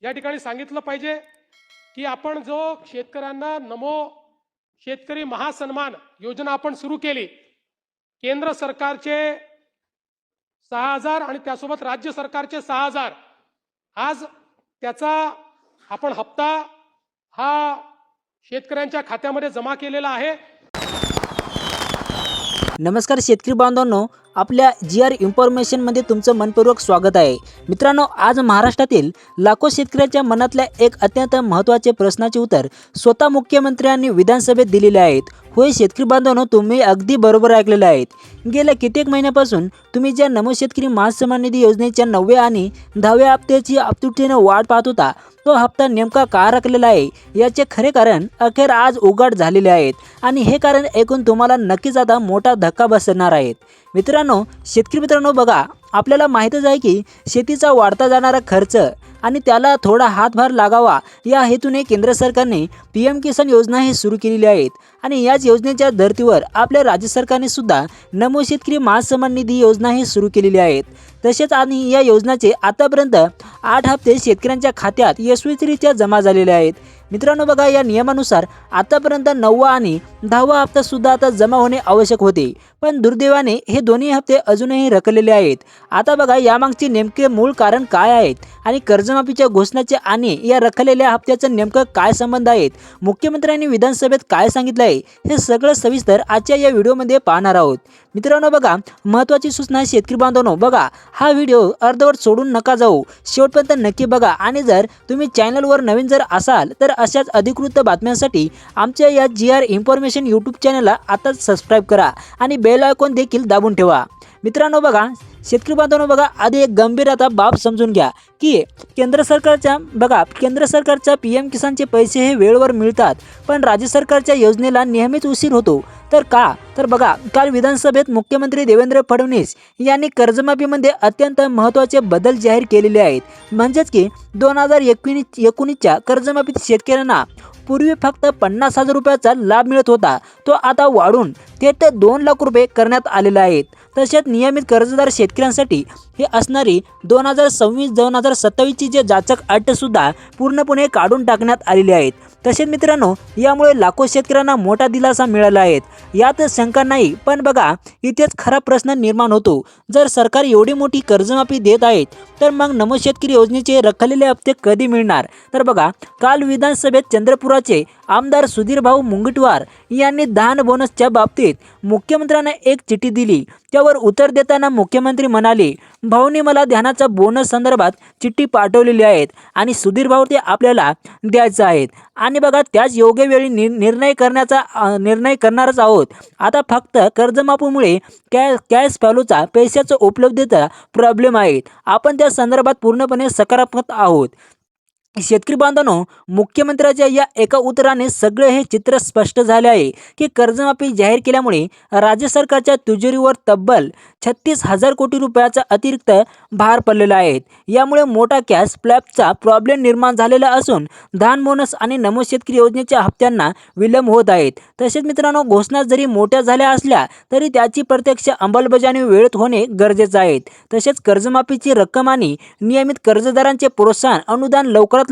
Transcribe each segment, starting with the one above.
या ठिकाणी सांगितलं पाहिजे की आपण जो शेतकऱ्यांना नमो शेतकरी महासन्मान योजना आपण सुरू केली, केंद्र सरकारचे 6,000 आणि त्यासोबत राज्य सरकारचे 6,000, आज त्याचा आपण हप्ता हा शेतकऱ्यांच्या खात्यामध्ये जमा केलेला आहे। नमस्कार शेतकरी बांधवांनो, आपल्या GR इन्फॉर्मेशनमध्ये तुमचं मनपूर्वक स्वागत आहे। मित्रांनो, आज महाराष्ट्रातील लाखो शेतकऱ्यांच्या मनातल्या एक अत्यंत महत्त्वाचे प्रश्नाचे उत्तर स्वतः मुख्यमंत्र्यांनी विधानसभेत दिलेले आहेत। होय शेतकरी बांधवांनो, तुम्ही अगदी बरोबर ऐकलेले आहेत। गेल्या कित्येक महिन्यापासून तुम्ही ज्या नमो शेतकरी महासन्मान निधी योजनेच्या 9व्या आणि 10व्या हप्त्याची आतुरतेने वाट पाहत होता, तो हप्ता नेमका का राखलेला आहे याचे खरे कारण अखेर आज उघड झालेले आहेत आणि हे कारण ऐकून तुम्हाला नक्कीच आता मोठा धक्का बसणार आहे। मित्रांनो, शेतकरी मित्रांनो, बघा, आपल्याला माहीतच आहे की शेतीचा वाढता जाणारा खर्च आणि त्याला थोडा हातभार लागावा या हेतूने केंद्र सरकारने PM किसान योजना ही सुरू केलेली आहेत आणि याच योजनेच्या धर्तीवर आपल्या राज्य सरकारने सुद्धा नमो शेतकरी महासन्मान निधी योजना ही सुरू केलेली आहेत। तसेच आणि या योजनेचे आतापर्यंत 8 हप्ते शेतकऱ्यांच्या खात्यात यशस्वीरित्या जमा झालेले आहेत। मित्रांनो, बघा, या नियमानुसार आतापर्यंत 9वा आणि 10वा हप्ता सुद्धा आता जमा होणे आवश्यक होते, पण दुर्दैवाने हे दोन्ही हप्ते अजूनही रखडलेले आहेत। आता बघा, यामागचे नेमके मूळ कारण काय आहेत आणि कर्जमाफीच्या घोषणाचे आणि या रखडलेल्या हप्त्याचं नेमकं काय संबंध आहेत, मुख्यमंत्र्यांनी विधानसभेत काय सांगितलं आहे, हे सगळं सविस्तर आजच्या या व्हिडिओमध्ये पाहणार आहोत। मित्रांनो, बघा, महत्त्वाची सूचना शेतकरी बांधवांनो, बघा, हा व्हिडिओ अर्धवट सोडून नका जाऊ, शेवटपर्यंत नक्की बघा आणि जर तुम्ही चॅनलवर नवीन जर असाल तर अशाच अधिकृत बातम्यांसाठी आमच्या या GR इन्फॉर्मेशन यूट्यूब चॅनलला आताच सबस्क्राईब करा आणि बेल आयकॉन देखील दाबून ठेवा। मित्रांनो, बघा, शेतकरी बांधवांनो, बघा, आधी एक गंभीर आता बाब समजून घ्या की केंद्र सरकारच्या PM किसानचे पैसे हे वेळेवर मिळतात, पण राज्य सरकारच्या योजनेला नेहमीच उशीर होतो। तर का? तर बघा, काल विधानसभेत मुख्यमंत्री देवेंद्र फडणवीस यांनी कर्जमाफीमध्ये अत्यंत महत्त्वाचे बदल जाहीर केलेले आहेत। म्हणजेच की 2019च्या कर्जमाफीत शेतकऱ्यांना पूर्वी फक्त 50,000 रुपयाचा लाभ मिळत होता, तो आता वाढून थेट 2 लाख रुपये करण्यात आलेला आहे। तसेच नियमित कर्जदार शेतकऱ्यांसाठी हे असणारी 2026-2027ची जे जाचक अटसुद्धा पूर्णपणे काढून टाकण्यात आलेली आहेत। तसेच मित्रांनो, यामुळे लाखो शेतकऱ्यांना मोठा दिलासा मिळाला आहे, यात शंका नाही। पण बघा, इथेच खरा प्रश्न निर्माण होतो, जर सरकार एवढी मोठी कर्जमाफी देत आहेत तर मग नमो शेतकरी योजनेचे रखडलेले हप्ते कधी मिळणार? तर बघा, काल विधानसभेत चंद्रपुराचे आमदार सुधीरभाऊ मुनगंटीवार यांनी धान बोनसच्या बाबतीत मुख्यमंत्र्यांना एक चिठ्ठी दिली। त्यावर उत्तर देताना मुख्यमंत्री म्हणाले, भाऊनी मला धानाचा बोनस संदर्भात चिठ्ठी पाठवलेली आहेत आणि सुधीर भाऊ ते आपल्याला द्यायचं आहेत आणि बघा, त्याच योग्य वेळी निर्णय करणारच आहोत। आता फक्त कर्जमाफीमुळे कॅश फ्लोचा पैशाचा उपलब्धतेचा प्रॉब्लेम आहे, आपण त्या संदर्भात पूर्णपणे सकारात्मक आहोत। शेतकरी बांधवांनो, मुख्यमंत्र्यांच्या या एका उत्तराने सगळे हे चित्र स्पष्ट झाले आहे की कर्जमाफी जाहीर केल्यामुळे राज्य सरकारच्या तिजोरीवर तब्बल 36,000 कोटी रुपयाचा अतिरिक्त भार पडलेला आहे। यामुळे मोठा कॅश फ्लोचा प्रॉब्लेम निर्माण झालेला असून धान बोनस आणि नमो शेतकरी योजनेच्या हप्त्यांना विलंब होत आहेत। तसेच मित्रांनो, घोषणा जरी मोठ्या झाल्या असल्या तरी त्याची प्रत्यक्ष अंमलबजावणी वेळेत होणे गरजेचे आहे। तसेच कर्जमाफीची रक्कम आणि नियमित कर्जदारांचे प्रोत्साहन अनुदान लवकर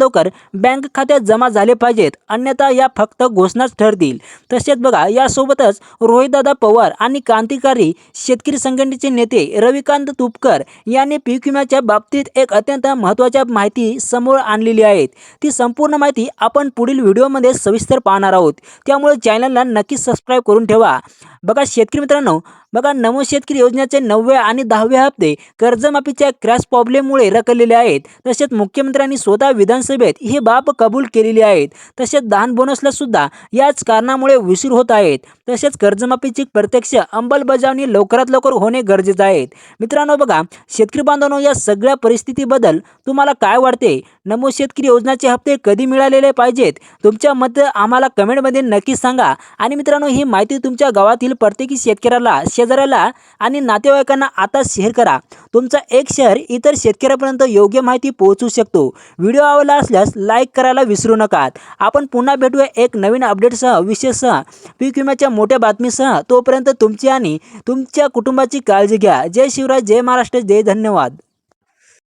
बँक खात्यात जमा झाले पाहिजेत, अन्यथा या फक्त घोषणाच ठरतील। तसेच बघा, यासोबतच रोहितदादा पवार आणि क्रांतिकारी शेतकरी संघटनेचे नेते रविकांत तुपकर यांनी पीक विम्याच्या बाबतीत एक अत्यंत महत्त्वाची माहिती समोर आणलेली आहे। ती संपूर्ण माहिती आपण पुढील व्हिडिओमध्ये सविस्तर पाहणार आहोत, त्यामुळे चॅनलला नक्की सबस्क्राईब करून ठेवा। बघा शेतकरी मित्रांनो, बघा, नमो शेतकरी योजनेचे 9वे आणि 10वे हप्ते कर्जमाफीच्या क्रॅश प्रॉब्लेममुळे रखडलेले आहेत। तसेच मुख्यमंत्र्यांनी स्वतः विधानसभेत ही बाब कबूल केलेली आहे। तसेच धान बोनसला सुद्धा याच कारणामुळे उशीर होत आहेत। तसेच कर्जमाफीची प्रत्यक्ष अंमलबजावणी लवकरात लवकर होणे गरजेचे आहे। मित्रांनो, बघा, शेतकरी बांधवांनो, या सगळ्या परिस्थितीबद्दल तुम्हाला काय वाटते? नमो शेतकरी योजनेचे हप्ते कधी मिळालेले पाहिजेत? तुमच्या मत आम्हाला कमेंटमध्ये नक्की सांगा आणि मित्रांनो, ही माहिती तुमच्या गावातील प्रत्येक शेतकऱ्याला, शेजाऱ्याला आणि नातेवाईकांना आता शेअर करा। तुमचा एक शेअर इतर शेतकऱ्यांपर्यंत योग्य माहिती पोहोचू शकतो। व्हिडिओ आवडला असल्यास लाईक करायला विसरू नका। आपण पुन्हा भेटूया एक नवीन अपडेटसह, विशेषतः पीक विम्याच्या मोठ्या बातमीसह। तोपर्यंत तुमची आणि तुमच्या कुटुंबाची काळजी घ्या। जय शिवराय, जय महाराष्ट्र, जय धन्यवाद।